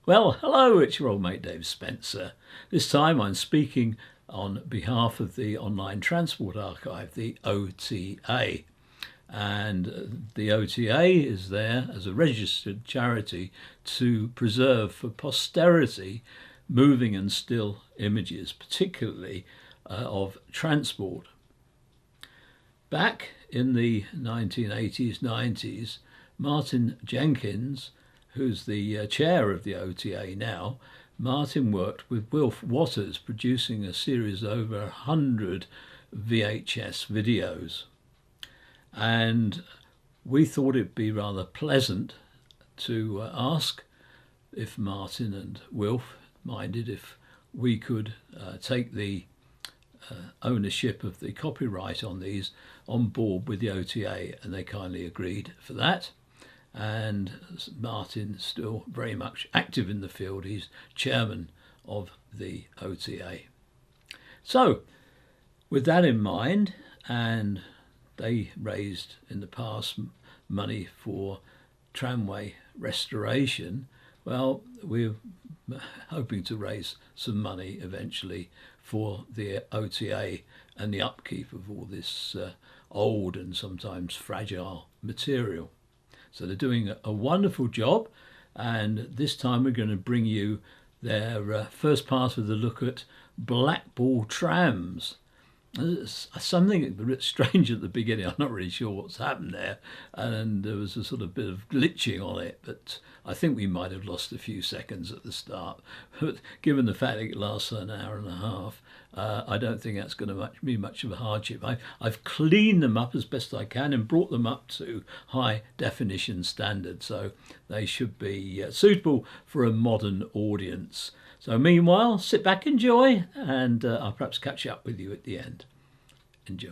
Well, hello, it's your old mate Dave Spencer. This time I'm speaking on behalf of the Online Transport Archive, the OTA. And the OTA is there as a registered charity to preserve for posterity moving and still images, particularly of transport. Back in the 1980s, 90s, Martin Jenkins, who's the chair of the OTA now, Martin worked with Wilf Waters, producing a series of over 100 VHS videos. And we thought it'd be rather pleasant to ask if Martin and Wilf minded if we could take the ownership of the copyright on these on board with the OTA, and they kindly agreed for that. And Martin's still very much active in the field. He's chairman of the OTA. So with that in mind, and they raised in the past money for tramway restoration, well, we're hoping to raise some money eventually for the OTA and the upkeep of all this old and sometimes fragile material. So they're doing a wonderful job, and this time we're going to bring you their first part of the look at Blackpool trams. There's something a bit strange at the beginning. I'm not really sure what's happened there, and there was a sort of bit of glitching on it, but I think we might have lost a few seconds at the start. But given the fact it lasts an hour and a half, I don't think that's going to be much of a hardship. I've cleaned them up as best I can and brought them up to high definition standards, so they should be suitable for a modern audience. So meanwhile, sit back, enjoy, and I'll perhaps catch up with you at the end. Enjoy.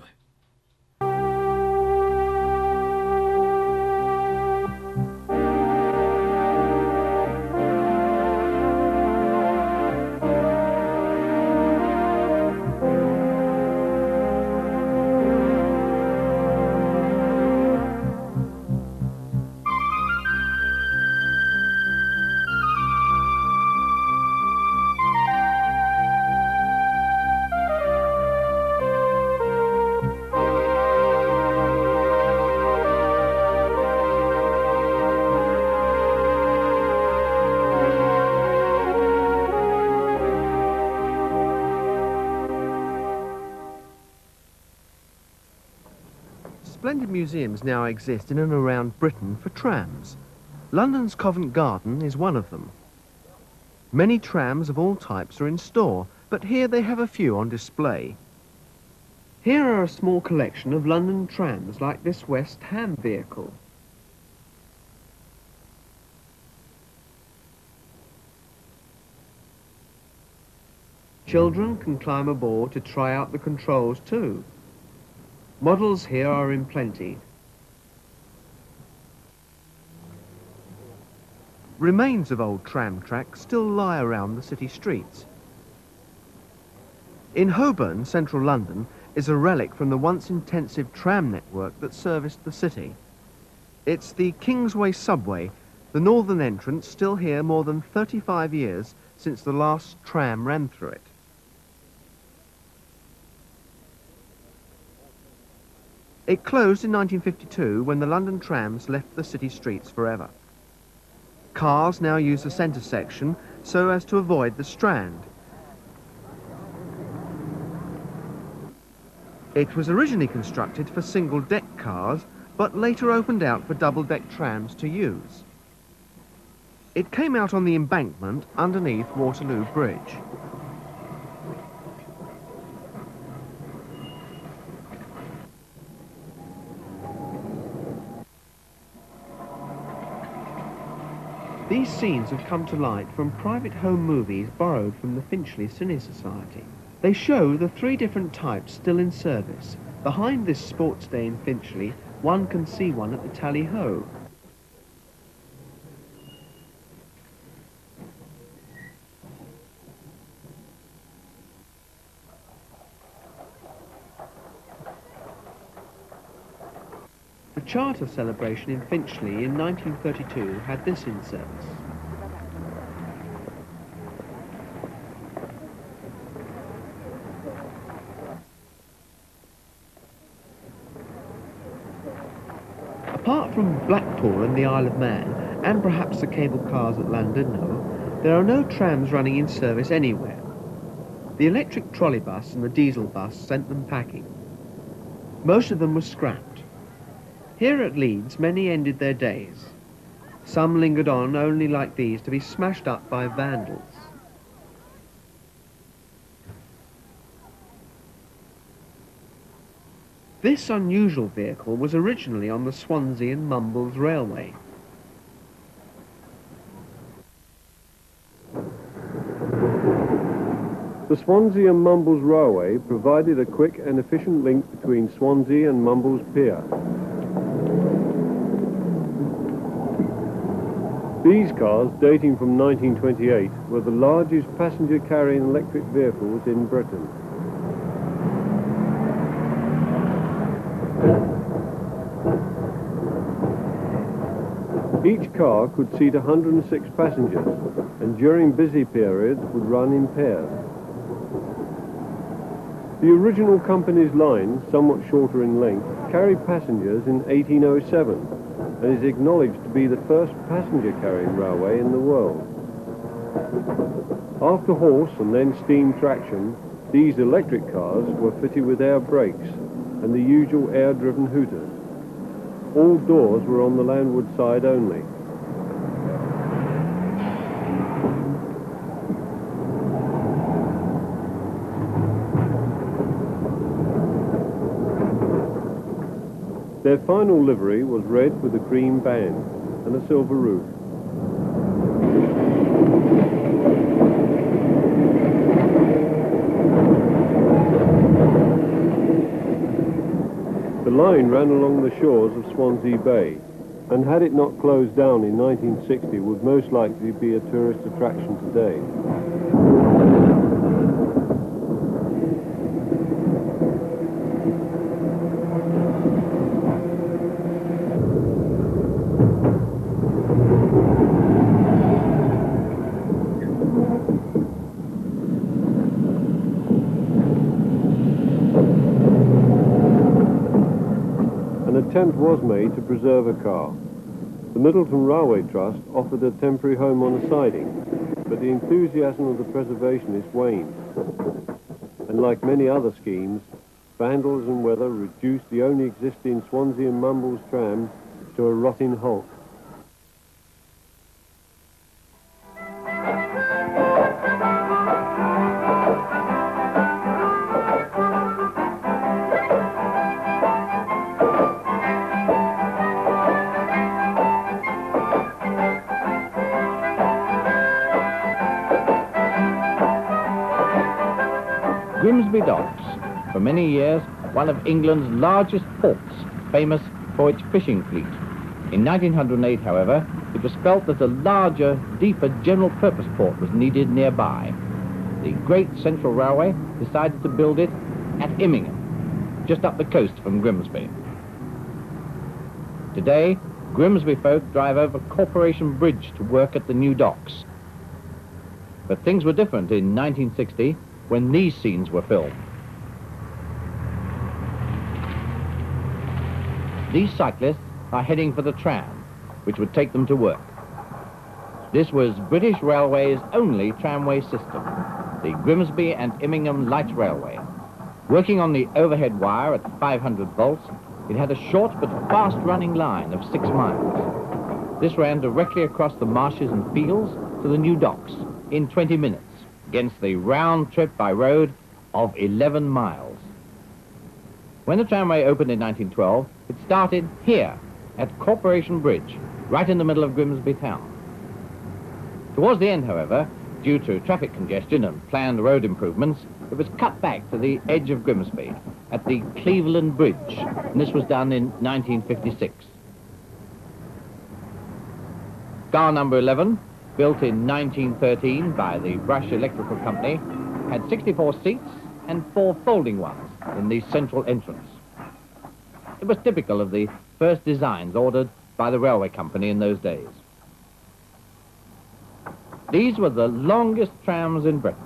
Splendid museums now exist in and around Britain for trams. London's Covent Garden is one of them. Many trams of all types are in store, but here they have a few on display. Here are a small collection of London trams like this West Ham vehicle. Children can climb aboard to try out the controls too. Models here are in plenty. Remains of old tram tracks still lie around the city streets. In Holborn, central London, is a relic from the once intensive tram network that serviced the city. It's the Kingsway subway, the northern entrance, still here more than 35 years since the last tram ran through it. It closed in 1952 when the London trams left the city streets forever. Cars now use the centre section so as to avoid the Strand. It was originally constructed for single-deck cars, but later opened out for double-deck trams to use. It came out on the embankment underneath Waterloo Bridge. These scenes have come to light from private home movies borrowed from the Finchley Cine Society. They show the three different types still in service. Behind this sports day in Finchley, one can see one at the Tally-Ho. The Charter celebration in Finchley in 1932 had this in service. Apart from Blackpool and the Isle of Man, and perhaps the cable cars at Llandudno, there are no trams running in service anywhere. The electric trolleybus and the diesel bus sent them packing. Most of them were scrapped. Here at Leeds, many ended their days. Some lingered on only like these to be smashed up by vandals. This unusual vehicle was originally on the Swansea and Mumbles railway. The Swansea and Mumbles Railway provided a quick and efficient link between Swansea and Mumbles Pier. These cars, dating from 1928, were the largest passenger-carrying electric vehicles in Britain. Each car could seat 106 passengers, and during busy periods would run in pairs. The original company's line, somewhat shorter in length, carried passengers in 1807 and is acknowledged to be the first passenger-carrying railway in the world. After horse and then steam traction, these electric cars were fitted with air brakes and the usual air-driven hooters. All doors were on the landward side only. Their final livery was red with a green band and a silver roof. The line ran along the shores of Swansea Bay, and had it not closed down in 1960 would most likely be a tourist attraction today. An attempt was made to preserve a car. The Middleton Railway Trust offered a temporary home on a siding, but the enthusiasm of the preservationists waned. And like many other schemes, vandals and weather reduced the only existing Swansea and Mumbles tram to a rotting hulk. Grimsby Docks, for many years one of England's largest ports, famous for its fishing fleet. In 1908, however, it was felt that a larger, deeper general-purpose port was needed nearby. The Great Central Railway decided to build it at Immingham, just up the coast from Grimsby. Today, Grimsby folk drive over Corporation Bridge to work at the new docks. But things were different in 1960, when these scenes were filmed. These cyclists are heading for the tram, which would take them to work. This was British Railway's only tramway system, the Grimsby and Immingham Light Railway. Working on the overhead wire at 500 volts, it had a short but fast-running line of 6 miles. This ran directly across the marshes and fields to the new docks in 20 minutes, against the round trip by road of 11 miles. When the tramway opened in 1912, it started here at Corporation Bridge, right in the middle of Grimsby town. Towards the end, however, due to traffic congestion and planned road improvements, it was cut back to the edge of Grimsby at the Cleveland Bridge, and this was done in 1956. Car number 11, built in 1913 by the Brush Electrical Company, had 64 seats and 4 folding ones in the central entrance. It was typical of the first designs ordered by the railway company in those days. These were the longest trams in Britain,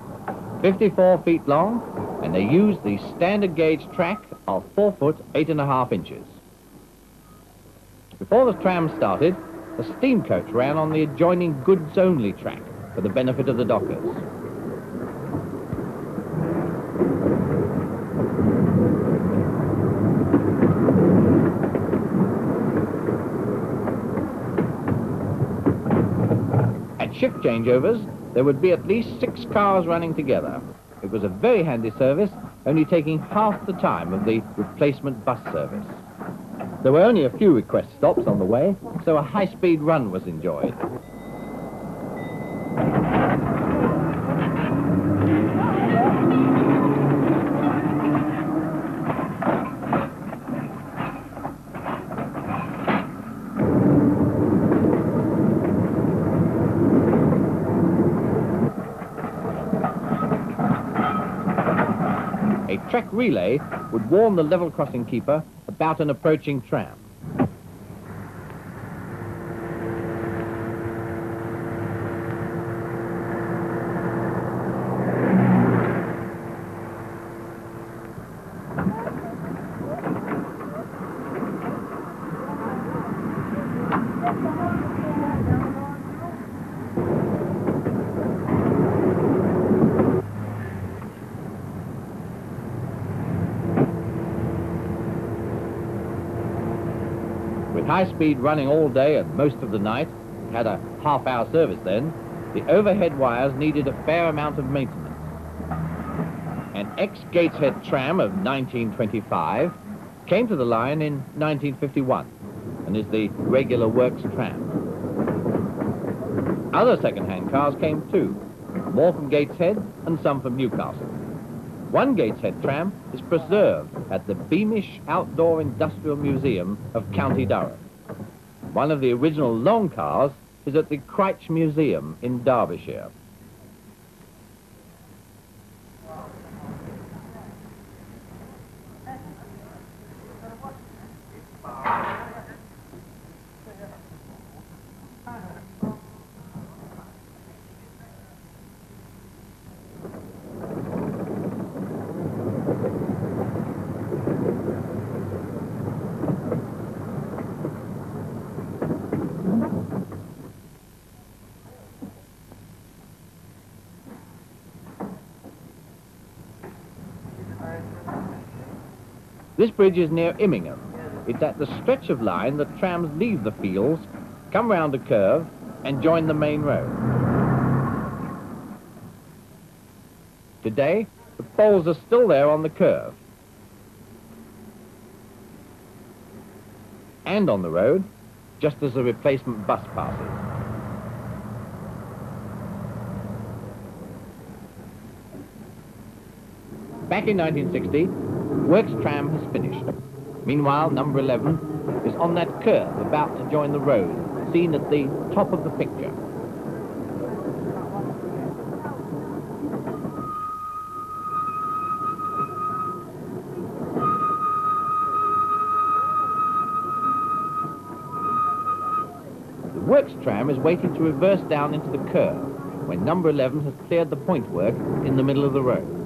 54 feet long, and they used the standard gauge track of 4 foot 8.5 inches. Before the tram started, a steam coach ran on the adjoining goods-only track for the benefit of the dockers. At shift changeovers, there would be at least 6 cars running together. It was a very handy service, only taking half the time of the replacement bus service. There were only a few request stops on the way, so a high-speed run was enjoyed. A track relay would warn the level crossing keeper about an approaching tram. With high-speed running all day and most of the night, it had a half-hour service then, the overhead wires needed a fair amount of maintenance. An ex-Gateshead tram of 1925 came to the line in 1951 and is the regular works tram. Other second-hand cars came too, more from Gateshead and some from Newcastle. One Gateshead tram is preserved at the Beamish Outdoor Industrial Museum of County Durham. One of the original long cars is at the Cryche Museum in Derbyshire. This bridge is near Immingham. It's at the stretch of line that trams leave the fields, come round a curve, and join the main road. Today, the poles are still there on the curve. And on the road, just as the replacement bus passes. Back in 1960, Works tram has finished. Meanwhile, number 11 is on that curve about to join the road, seen at the top of the picture. The Works tram is waiting to reverse down into the curve when number 11 has cleared the point work in the middle of the road.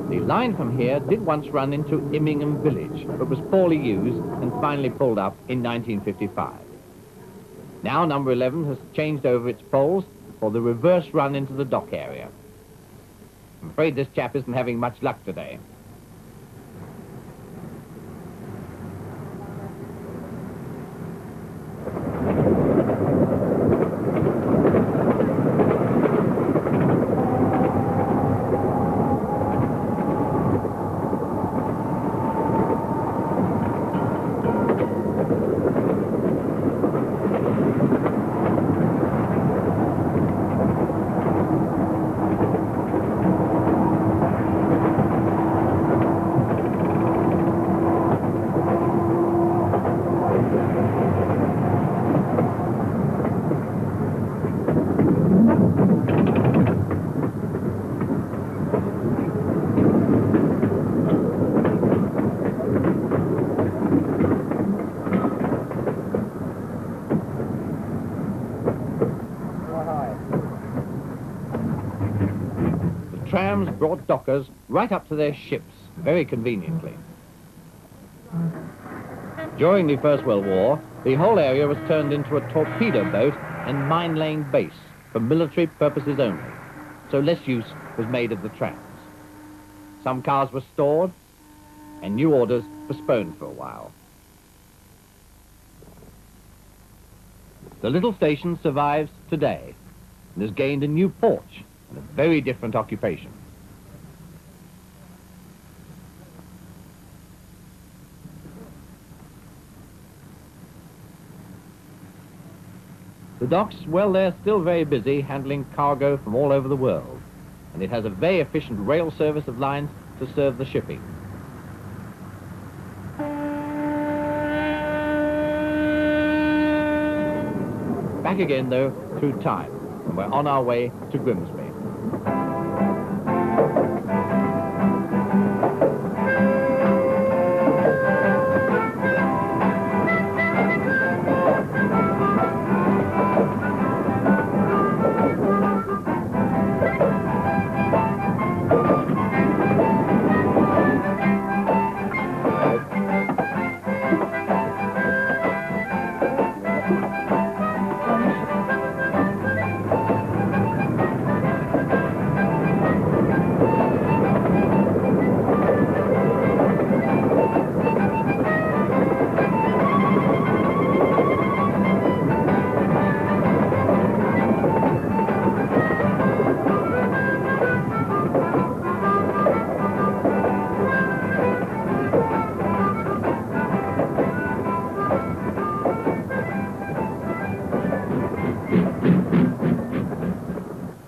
The line from here did once run into Immingham village, but was poorly used and finally pulled up in 1955. Now number 11 has changed over its poles for the reverse run into the dock area. I'm afraid this chap isn't having much luck today. Trams brought dockers right up to their ships, very conveniently. During the First World War, The whole area was turned into a torpedo boat and mine-laying base for military purposes only, so less use was made of the trams. Some cars were stored and new orders postponed for a while. The little station survives today and has gained a new porch and a very different occupation. The docks, well, they're still very busy handling cargo from all over the world, and it has a very efficient rail service of lines to serve the shipping. Back again, though, through time, and we're on our way to Grimsby.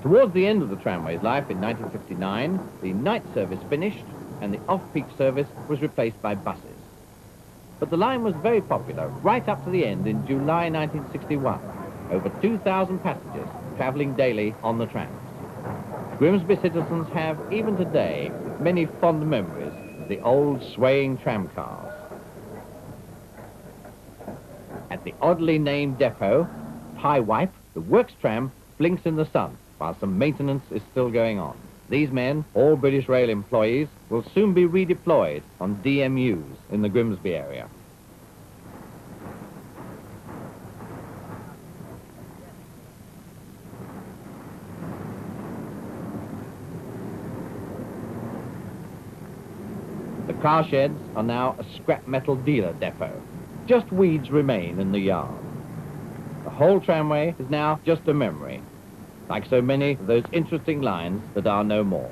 Towards the end of the tramway's life in 1959, the night service finished and the off-peak service was replaced by buses. But the line was very popular right up to the end in July 1961. Over 2,000 passengers travelling daily on the trams. Grimsby citizens have, even today, many fond memories of the old swaying tram cars. At the oddly named depot, High Wipe, the works tram blinks in the sun while some maintenance is still going on. These men, all British Rail employees, will soon be redeployed on DMUs in the Grimsby area. The car sheds are now a scrap metal dealer depot. Just weeds remain in the yard. The whole tramway is now just a memory, like so many of those interesting lines that are no more.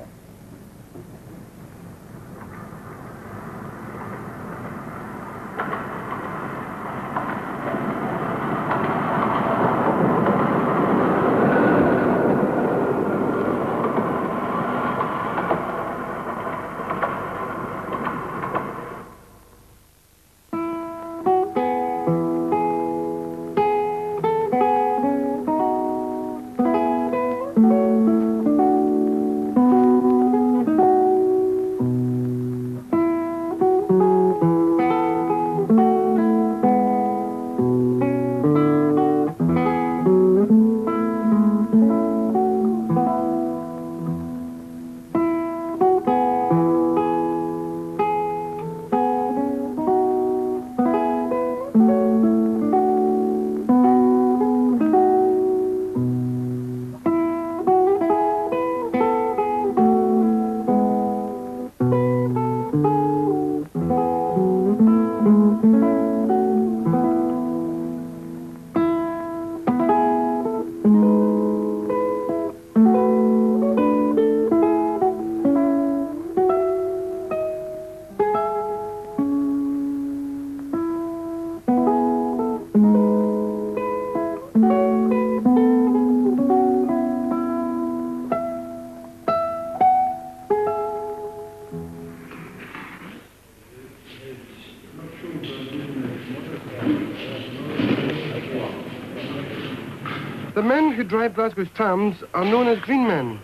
The men who drive Glasgow's trams are known as green men.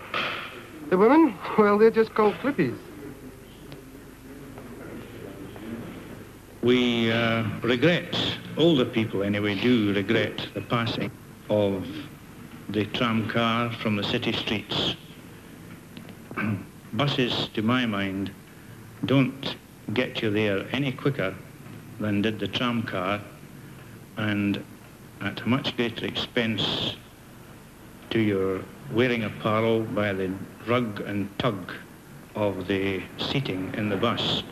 The women, well, they're just called flippies. We regret, older people anyway, do regret the passing of the tram car from the city streets. Buses, to my mind, don't get you there any quicker than did the tram car, and at a much greater expense to your wearing apparel by the rug and tug of the seating in the bus.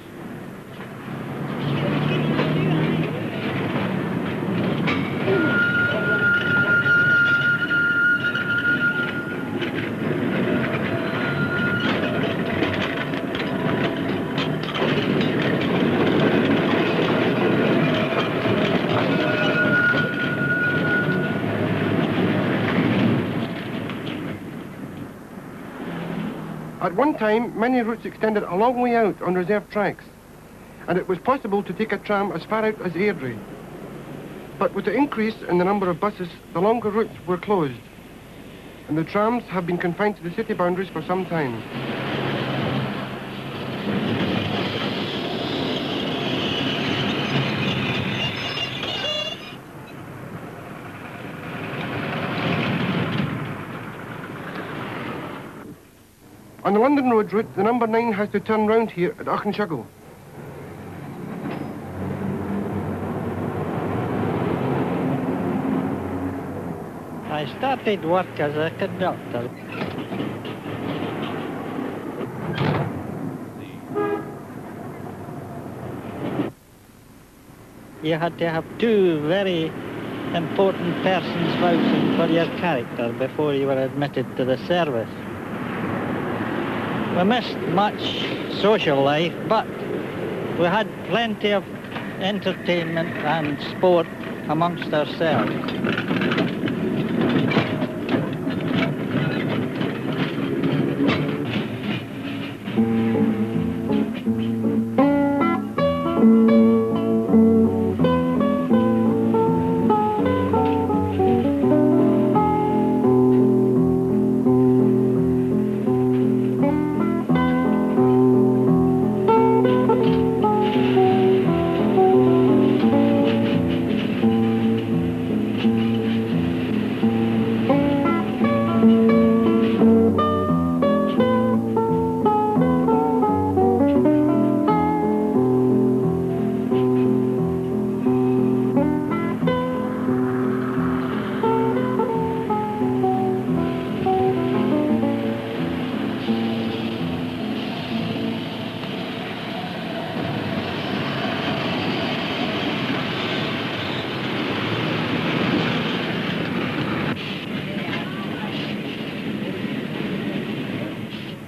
At one time, many routes extended a long way out on reserved tracks, and it was possible to take a tram as far out as Airdrie. But with the increase in the number of buses, the longer routes were closed, and the trams have been confined to the city boundaries for some time. On the London Road route, the number 9 has to turn round here at Auchenshuggle. I started work as a conductor. You had to have 2 very important persons vouching for your character before you were admitted to the service. We missed much social life, but we had plenty of entertainment and sport amongst ourselves.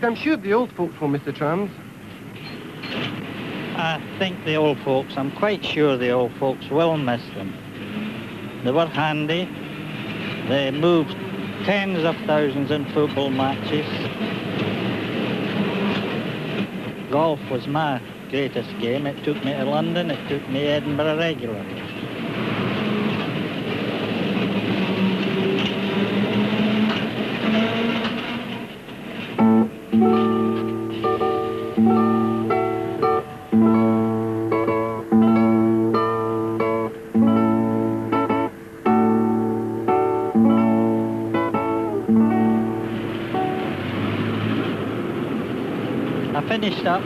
I'm sure the old folks will miss the trams. I think the old folks, I'm quite sure the old folks will miss them. They were handy. They moved tens of thousands in football matches. Golf was my greatest game. It took me to London, it took me to Edinburgh regularly. Finished up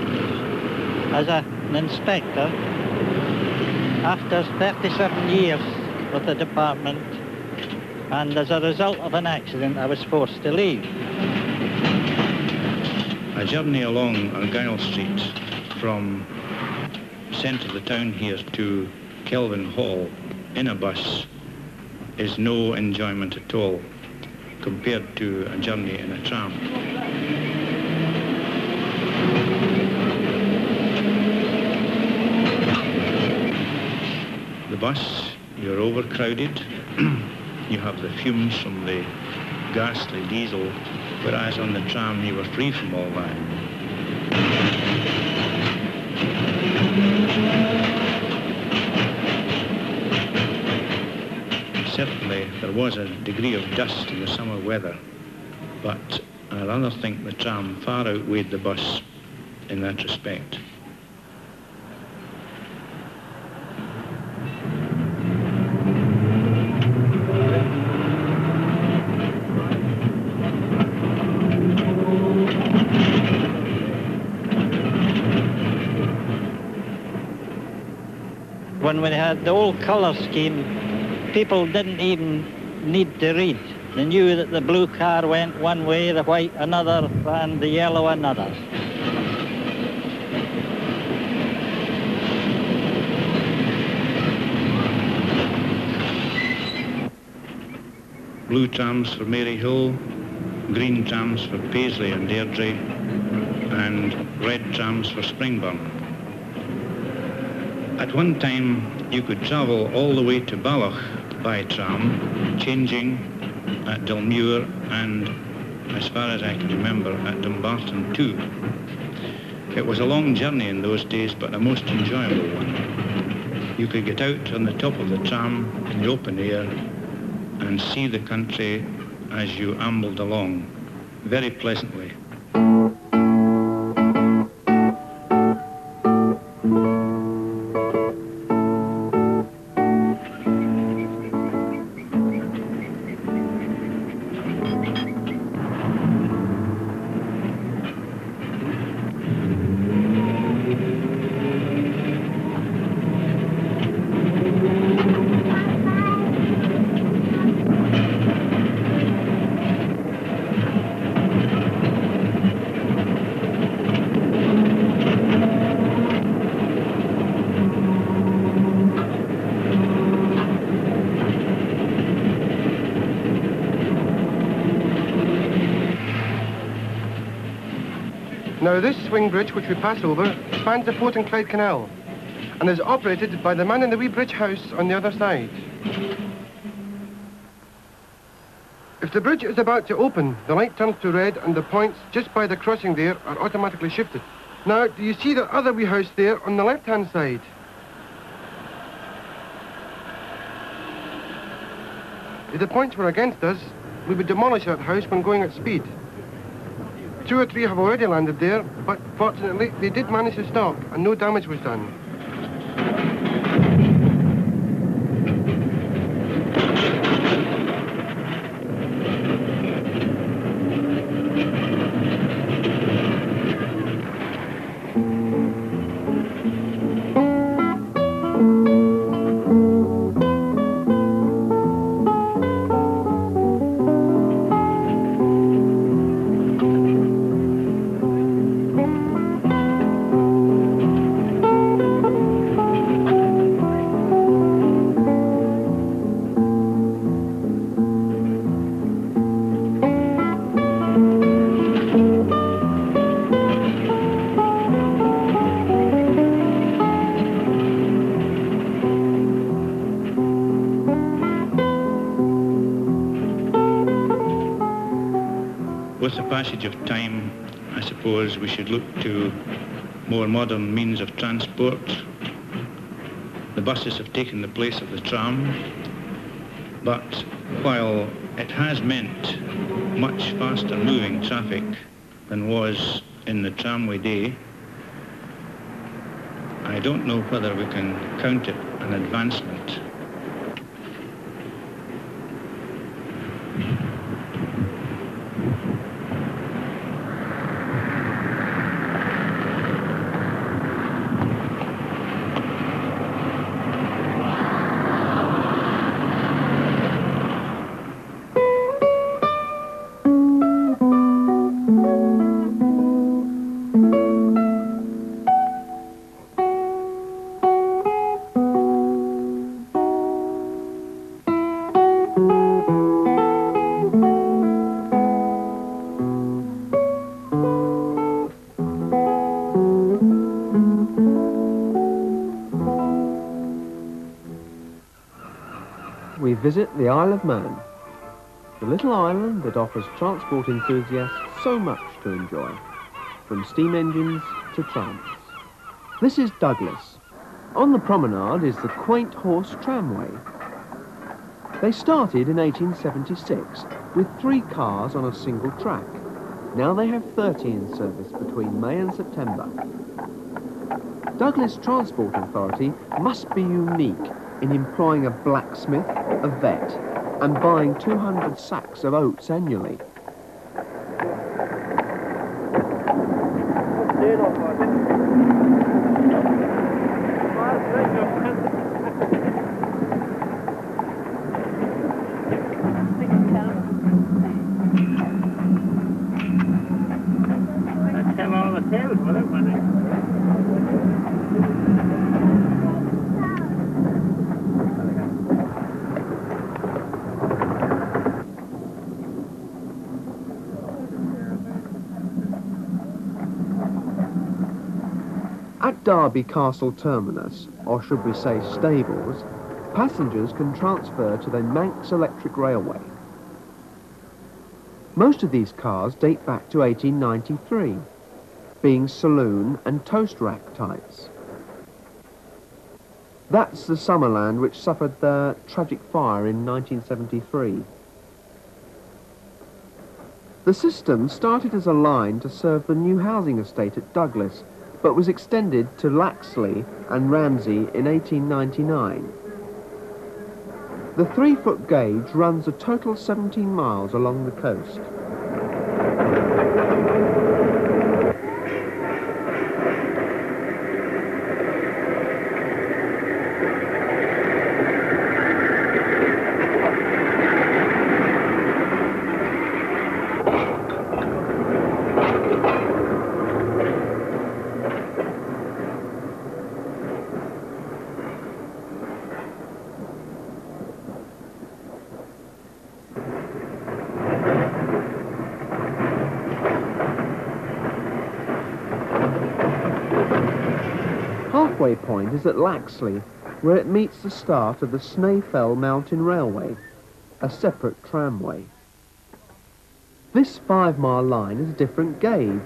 as an inspector after 37 years with the department, and as a result of an accident I was forced to leave. A journey along Argyle Street from centre of the town here to Kelvin Hall in a bus is no enjoyment at all compared to a journey in a tram. The bus, you're overcrowded, you have the fumes from the ghastly diesel, whereas on the tram you were free from all that. Certainly there was a degree of dust in the summer weather, but I rather think the tram far outweighed the bus in that respect. When we had the old colour scheme, people didn't even need to read. They knew that the blue car went one way, the white another, and the yellow another. Blue trams for Maryhill, green trams for Paisley and Airdrie, and red trams for Springburn. At one time, you could travel all the way to Balloch by tram, changing at Dalmuir and, as far as I can remember, at Dumbarton too. It was a long journey in those days, but a most enjoyable one. You could get out on the top of the tram in the open air and see the country as you ambled along, very pleasantly. Now this swing bridge which we pass over spans the Port and Clyde Canal and is operated by the man in the wee bridge house on the other side. If the bridge is about to open, the light turns to red and the points just by the crossing there are automatically shifted. Now, do you see the other wee house there on the left-hand side? If the points were against us, we would demolish that house when going at speed. 2 or 3 have already landed there, but fortunately they did manage to stop and no damage was done. With the passage of time, I suppose we should look to more modern means of transport. The buses have taken the place of the tram, but while it has meant much faster moving traffic than was in the tramway day, I don't know whether we can count it an advancement. We visit the Isle of Man, the little island that offers transport enthusiasts so much to enjoy, from steam engines to trams. This is Douglas. On the promenade is the quaint horse tramway. They started in 1876 with 3 cars on a single track. Now they have 30 in service between May and September. Douglas Transport Authority must be unique in employing a blacksmith, a vet, and buying 200 sacks of oats annually. At Derby Castle Terminus, or should we say stables, passengers can transfer to the Manx Electric Railway. Most of these cars date back to 1893, being saloon and toast rack types. That's the Summerland which suffered the tragic fire in 1973. The system started as a line to serve the new housing estate at Douglas, but was extended to Laxley and Ramsey in 1899. The 3-foot gauge runs a total 17 miles along the coast. Halfway point is at Laxley, where it meets the start of the Snaefell Mountain Railway, a separate tramway. This 5-mile line is a different gauge,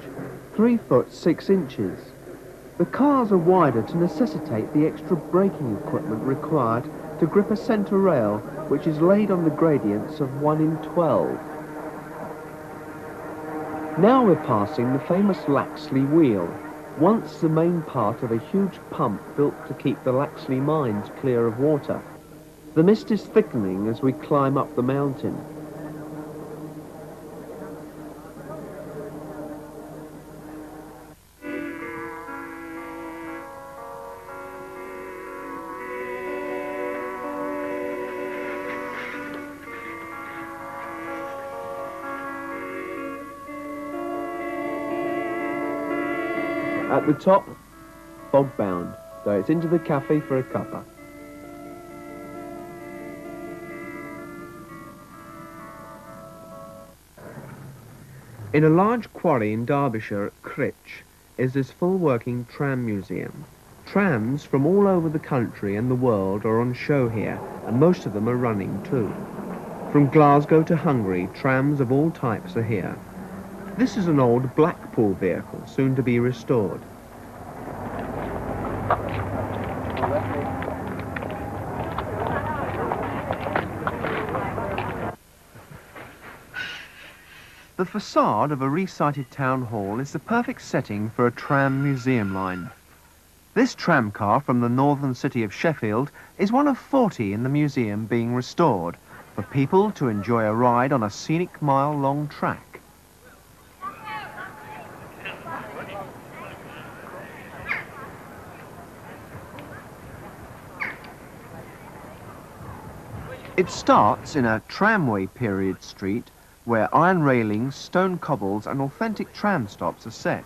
3 foot 6 inches. The cars are wider to necessitate the extra braking equipment required to grip a centre rail which is laid on the gradients of 1 in 12. Now we're passing the famous Laxley Wheel, once the main part of a huge pump built to keep the Laxley mines clear of water. The mist is thickening as we climb up the mountain. At the top, fog-bound, though it's into the cafe for a cuppa. In a large quarry in Derbyshire at Critch is this full-working tram museum. Trams from all over the country and the world are on show here, and most of them are running too. From Glasgow to Hungary, trams of all types are here. This is an old Blackpool vehicle, soon to be restored. The facade of a resited town hall is the perfect setting for a tram museum line. This tram car from the northern city of Sheffield is one of 40 in the museum being restored for people to enjoy a ride on a scenic mile-long track. It starts in a tramway period street where iron railings, stone cobbles and authentic tram stops are set.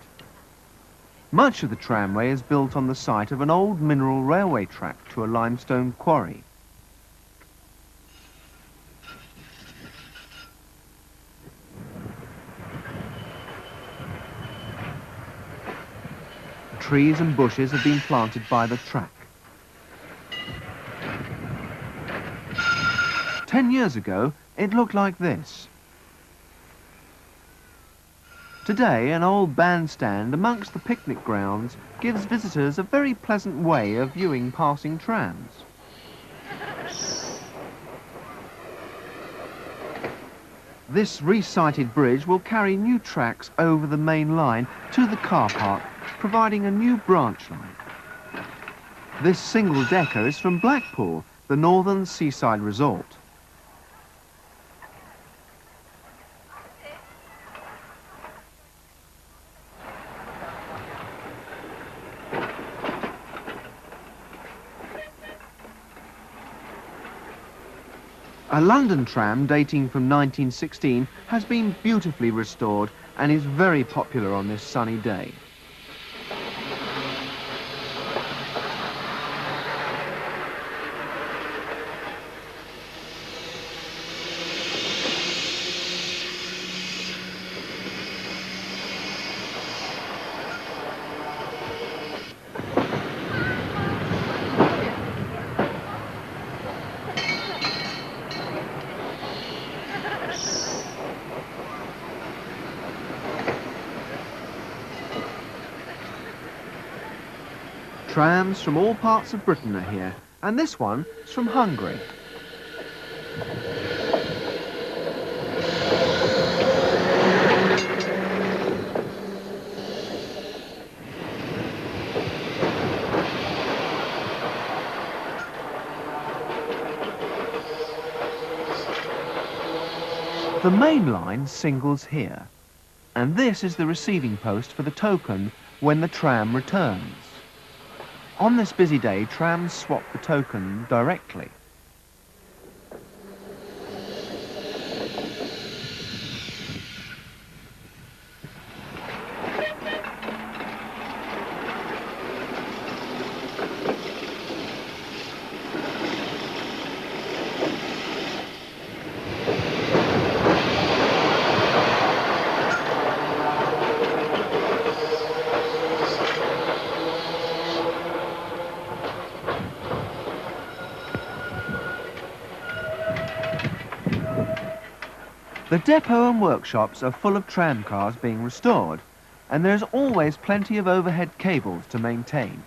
Much of the tramway is built on the site of an old mineral railway track to a limestone quarry. Trees and bushes have been planted by the track. 10 years ago, it looked like this. Today, an old bandstand amongst the picnic grounds gives visitors a very pleasant way of viewing passing trams. This resited bridge will carry new tracks over the main line to the car park, providing a new branch line. This single-decker is from Blackpool, the northern seaside resort. A London tram dating from 1916 has been beautifully restored and is very popular on this sunny day. Trams from all parts of Britain are here, and this one is from Hungary. The main line singles here, and this is the receiving post for the token when the tram returns. On this busy day, trams swap the token directly. The depot and workshops are full of tram cars being restored, and there's always plenty of overhead cables to maintain.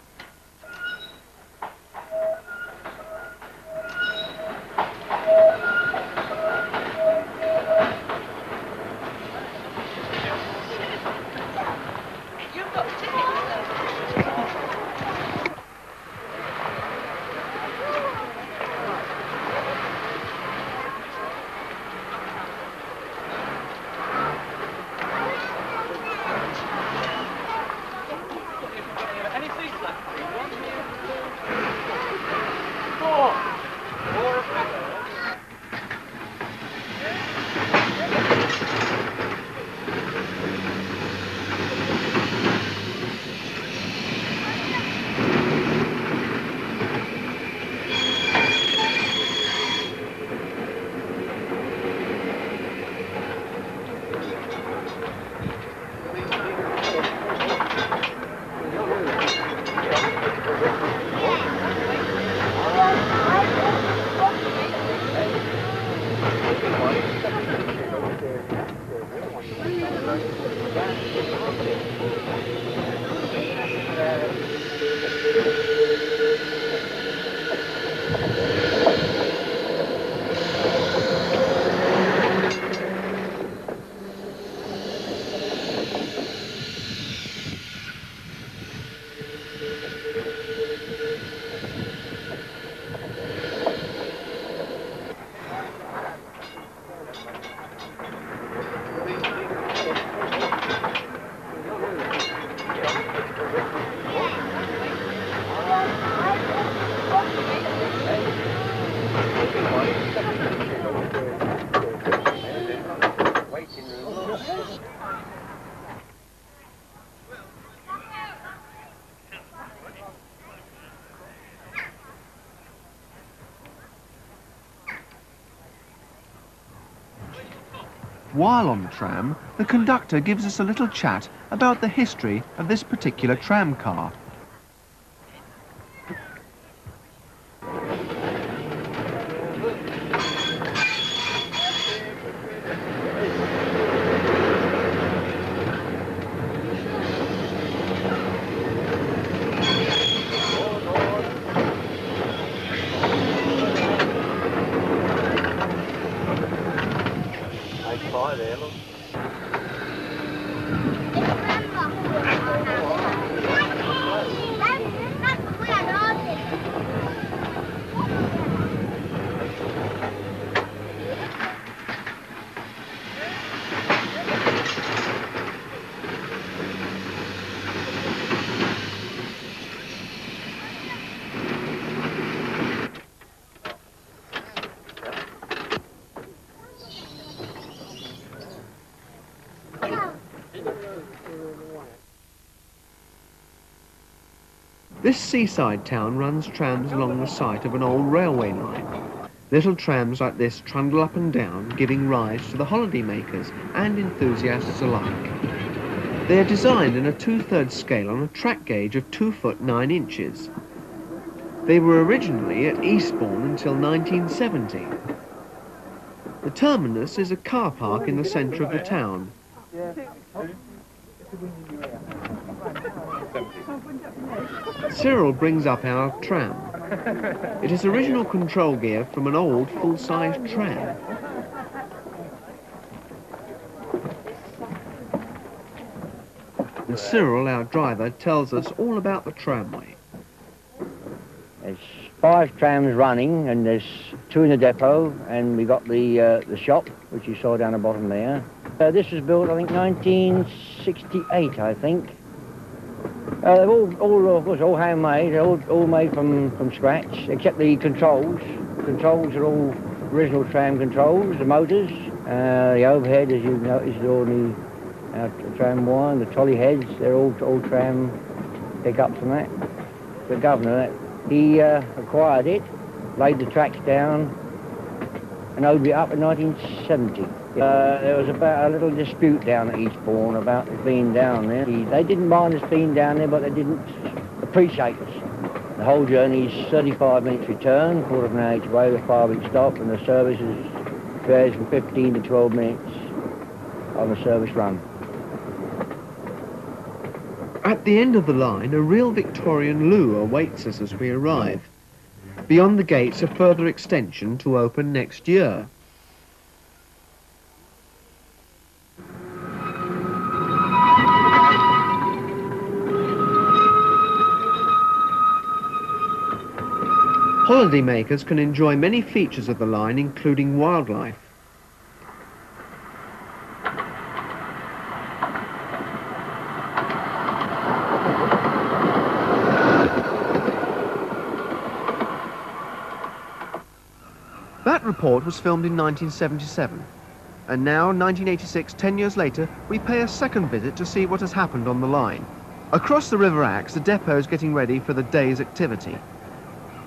While on the tram, the conductor gives us a little chat about the history of this particular tram car. This seaside town runs trams along the site of an old railway line. Little trams like this trundle up and down, giving rise to the holidaymakers and enthusiasts alike. They are designed in a 2/3 scale on a track gauge of 2 foot 9 inches. They were originally at Eastbourne until 1970. The terminus is a car park in the centre of the town. Cyril brings up our tram. It is original control gear from an old full-size tram. And Cyril, our driver, tells us all about the tramway. There's 5 trams running, and there's 2 in the depot, and we got the shop, which you saw down the bottom there. This was built, I think, 1968, I think. They're all handmade. They're all made from scratch, except the controls. The controls are all original tram controls. The motors, the overhead, as you've noticed, all the tram wire, the trolley heads. They're all tram pickups and that. The governor, he acquired it, laid the tracks down, and opened it up in 1970. There was about a little dispute down at Eastbourne about us being down there. They didn't mind us being down there, but they didn't appreciate us. The whole journey is 35 minutes return, quarter of an hour each way with 5-minute stop, and the service varies from 15 to 12 minutes on the service run. At the end of the line, a real Victorian loo awaits us as we arrive. Beyond the gates, a further extension to open next year. Holidaymakers can enjoy many features of the line, including wildlife. That report was filmed in 1977, and now, 1986, 10 years later, we pay a second visit to see what has happened on the line. Across the River Axe, the depot is getting ready for the day's activity.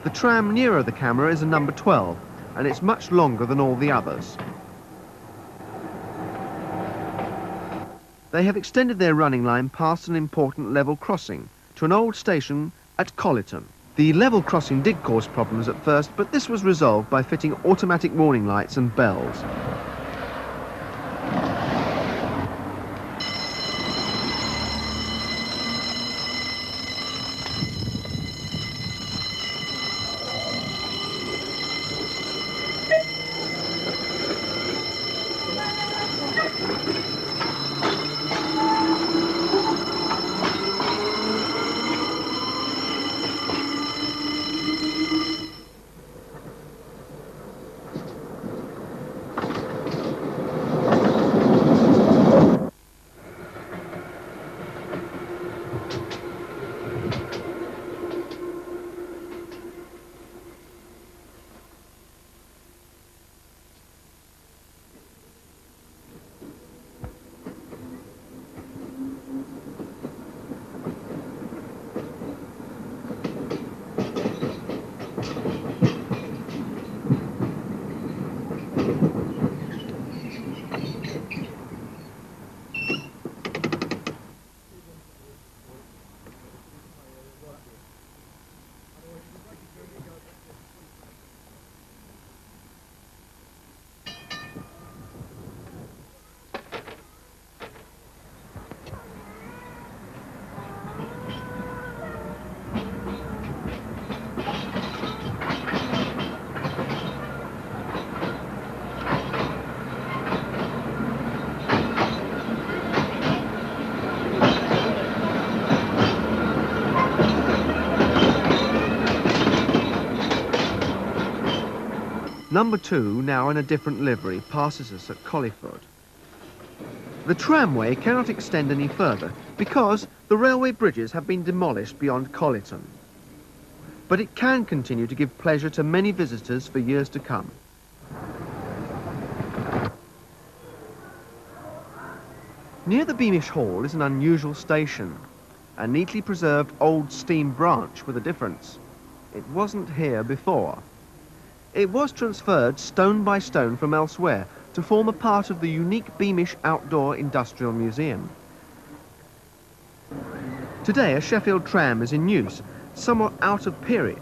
The tram nearer the camera is a number 12, and it's much longer than all the others. They have extended their running line past an important level crossing to an old station at Collyton. The level crossing did cause problems at first, but this was resolved by fitting automatic warning lights and bells. Number 2, now in a different livery, passes us at Collyford. The tramway cannot extend any further because the railway bridges have been demolished beyond Collyton. But it can continue to give pleasure to many visitors for years to come. Near the Beamish Hall is an unusual station, a neatly preserved old steam branch with a difference. It wasn't here before. It was transferred stone by stone from elsewhere to form a part of the unique Beamish Outdoor Industrial Museum. Today, a Sheffield tram is in use, somewhat out of period.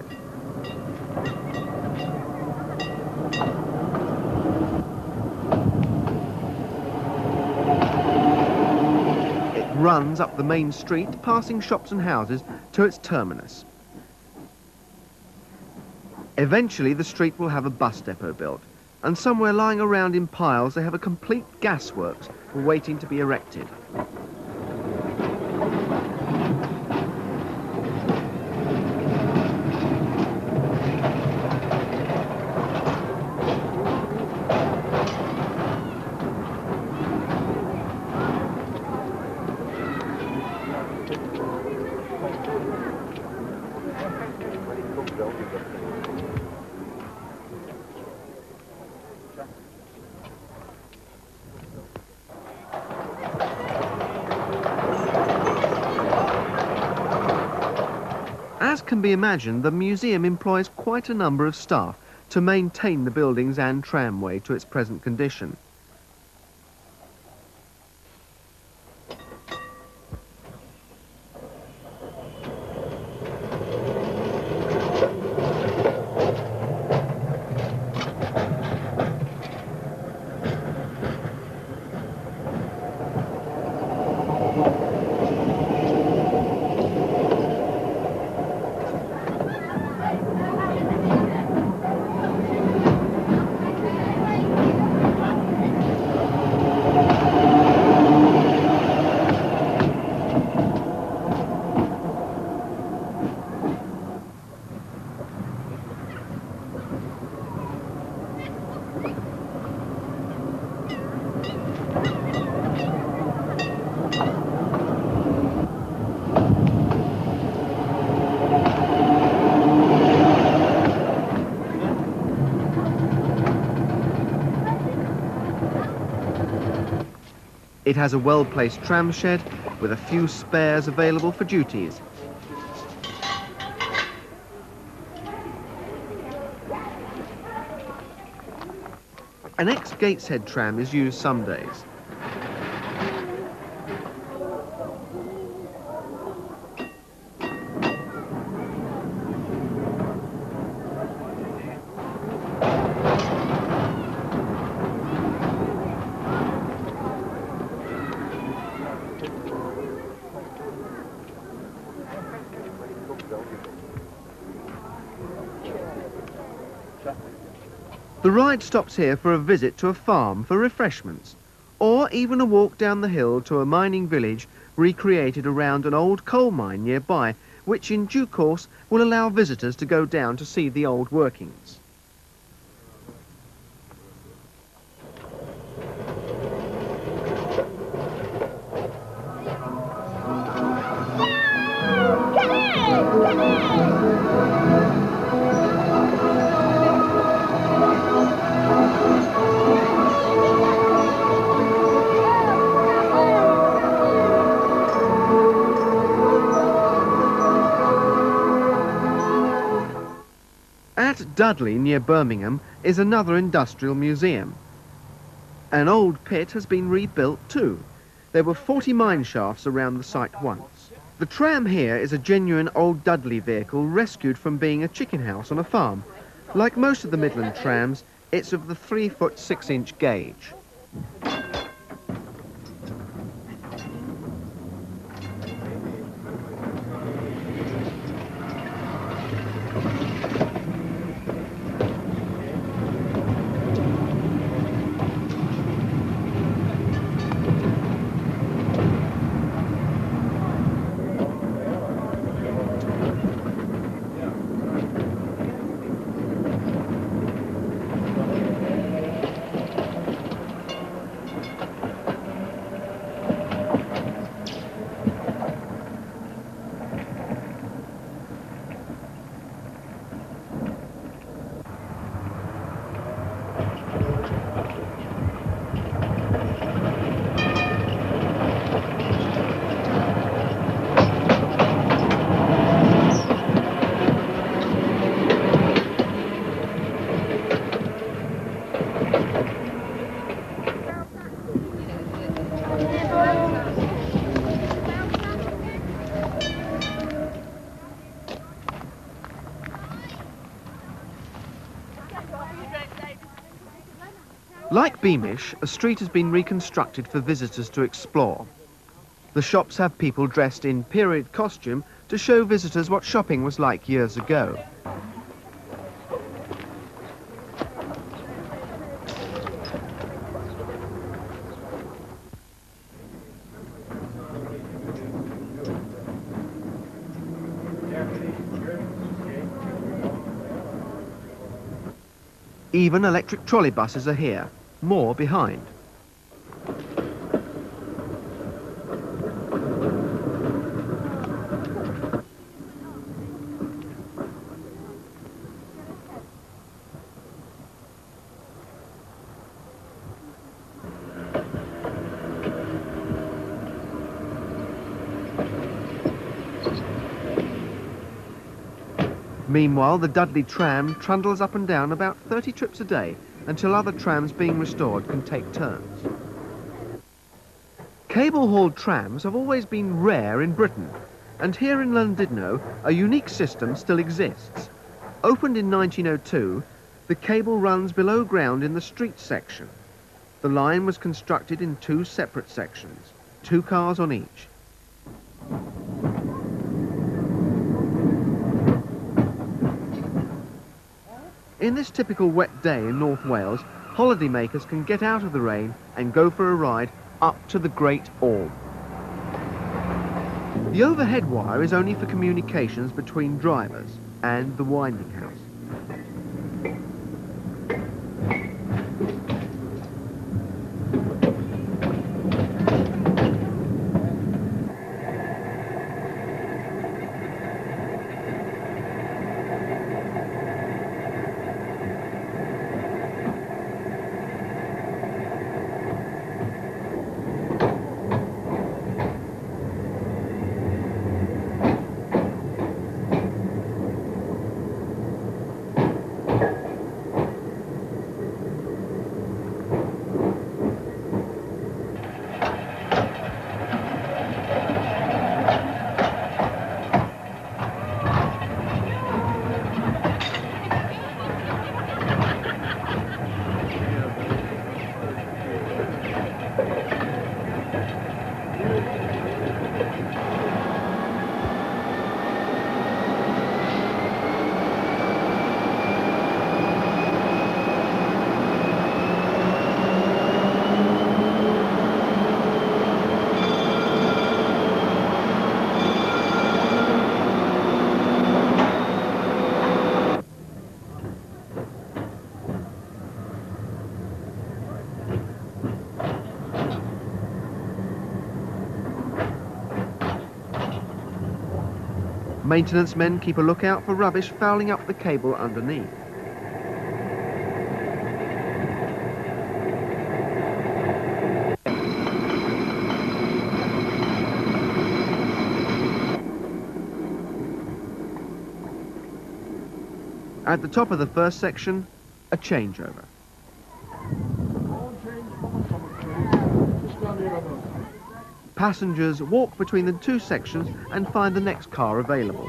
It runs up the main street, passing shops and houses, to its terminus. Eventually, the street will have a bus depot built, and somewhere lying around in piles, they have a complete gasworks waiting to be erected. As can be imagined, the museum employs quite a number of staff to maintain the buildings and tramway to its present condition. It has a well-placed tram shed with a few spares available for duties. An ex-Gateshead tram is used some days. The ride stops here for a visit to a farm for refreshments, or even a walk down the hill to a mining village recreated around an old coal mine nearby, which in due course will allow visitors to go down to see the old workings. At Dudley, near Birmingham, is another industrial museum. An old pit has been rebuilt too. There were 40 mine shafts around the site once. The tram here is a genuine old Dudley vehicle rescued from being a chicken house on a farm. Like most of the Midland trams, it's of the 3-foot 6-inch gauge. Like Beamish, a street has been reconstructed for visitors to explore. The shops have people dressed in period costume to show visitors what shopping was like years ago. Even electric trolley buses are here, more behind. Meanwhile, the Dudley tram trundles up and down about 30 trips a day until other trams being restored can take turns. Cable-hauled trams have always been rare in Britain, and here in Llandudno, a unique system still exists. Opened in 1902, the cable runs below ground in the street section. The line was constructed in 2 separate sections, 2 cars on each. In this typical wet day in North Wales, holidaymakers can get out of the rain and go for a ride up to the Great Orme. The overhead wire is only for communications between drivers and the winding house. Maintenance men keep a lookout for rubbish fouling up the cable underneath. At the top of the first section, a changeover. Passengers walk between the 2 sections and find the next car available.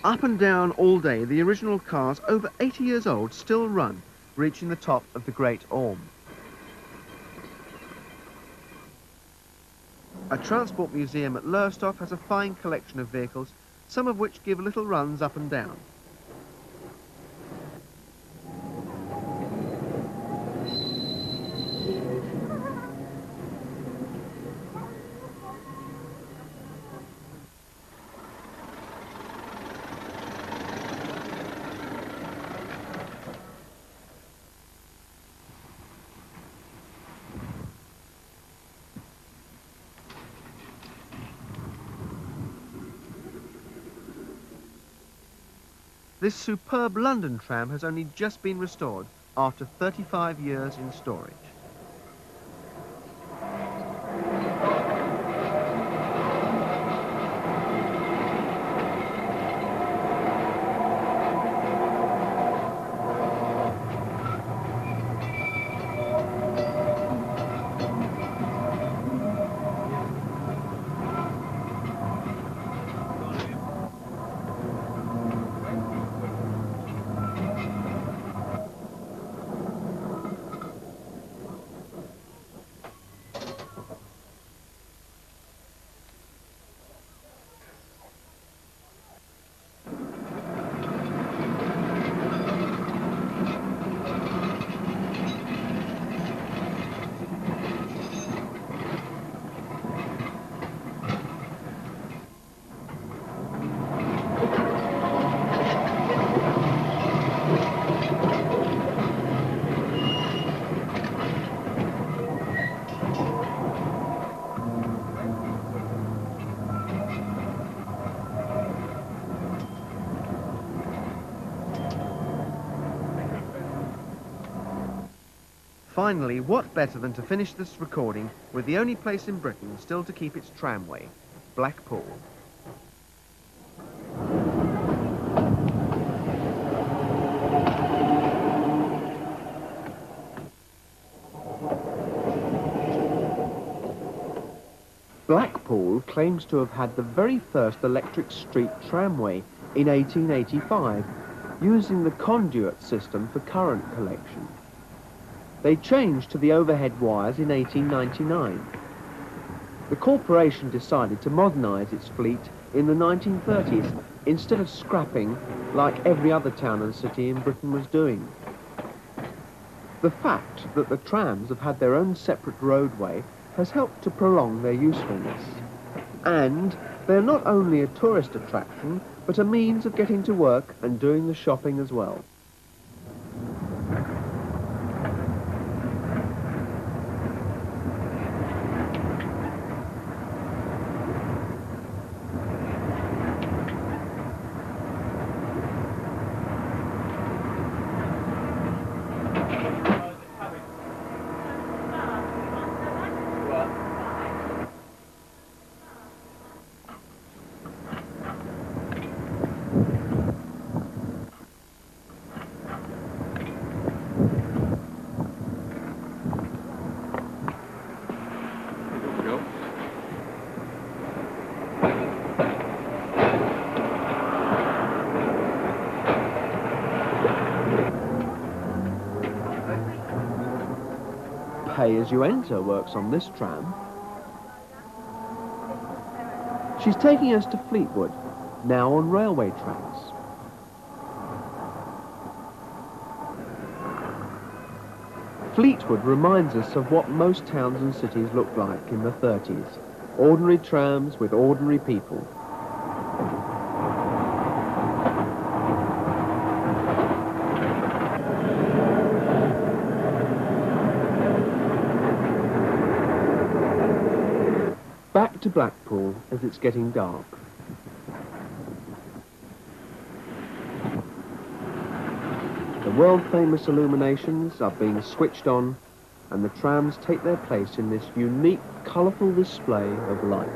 Up and down all day, the original cars, over 80 years old, still run, reaching the top of the Great Orme. A transport museum at Lowestoft has a fine collection of vehicles, some of which give little runs up and down. This superb London tram has only just been restored after 35 years in storage. Finally, what better than to finish this recording with the only place in Britain still to keep its tramway, Blackpool. Blackpool claims to have had the very first electric street tramway in 1885, using the conduit system for current collection. They changed to the overhead wires in 1899. The corporation decided to modernise its fleet in the 1930s instead of scrapping like every other town and city in Britain was doing. The fact that the trams have had their own separate roadway has helped to prolong their usefulness. And they're not only a tourist attraction, but a means of getting to work and doing the shopping as well. Pay-as-you-enter works on this tram. She's taking us to Fleetwood, now on railway tracks. Fleetwood reminds us of what most towns and cities looked like in the 30s. Ordinary trams with ordinary people. Back to Blackpool as it's getting dark. The world-famous illuminations are being switched on and the trams take their place in this unique, colourful display of light.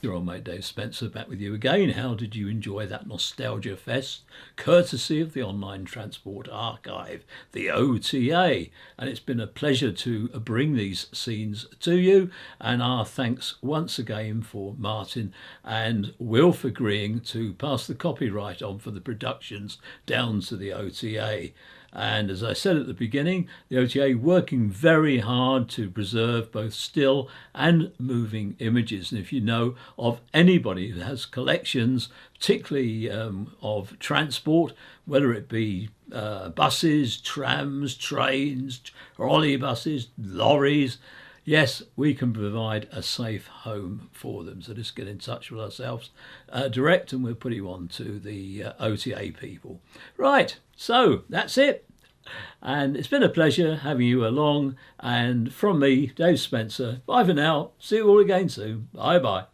Your old mate Dave Spencer back with you again. How did you enjoy that Nostalgia Fest? Courtesy of the Online Transport Archive, the OTA. And it's been a pleasure to bring these scenes to you. And our thanks once again for Martin and Wilf agreeing to pass the copyright on for the productions down to the OTA. And as I said at the beginning, the OTA working very hard to preserve both still and moving images. And if you know of anybody who has collections, particularly of transport, whether it be buses, trams, trains, trolleybuses, lorries, yes, we can provide a safe home for them. So just get in touch with ourselves direct and we'll put you on to the OTA people. Right, so that's it. And it's been a pleasure having you along. And from me, Dave Spencer, bye for now. See you all again soon. Bye-bye.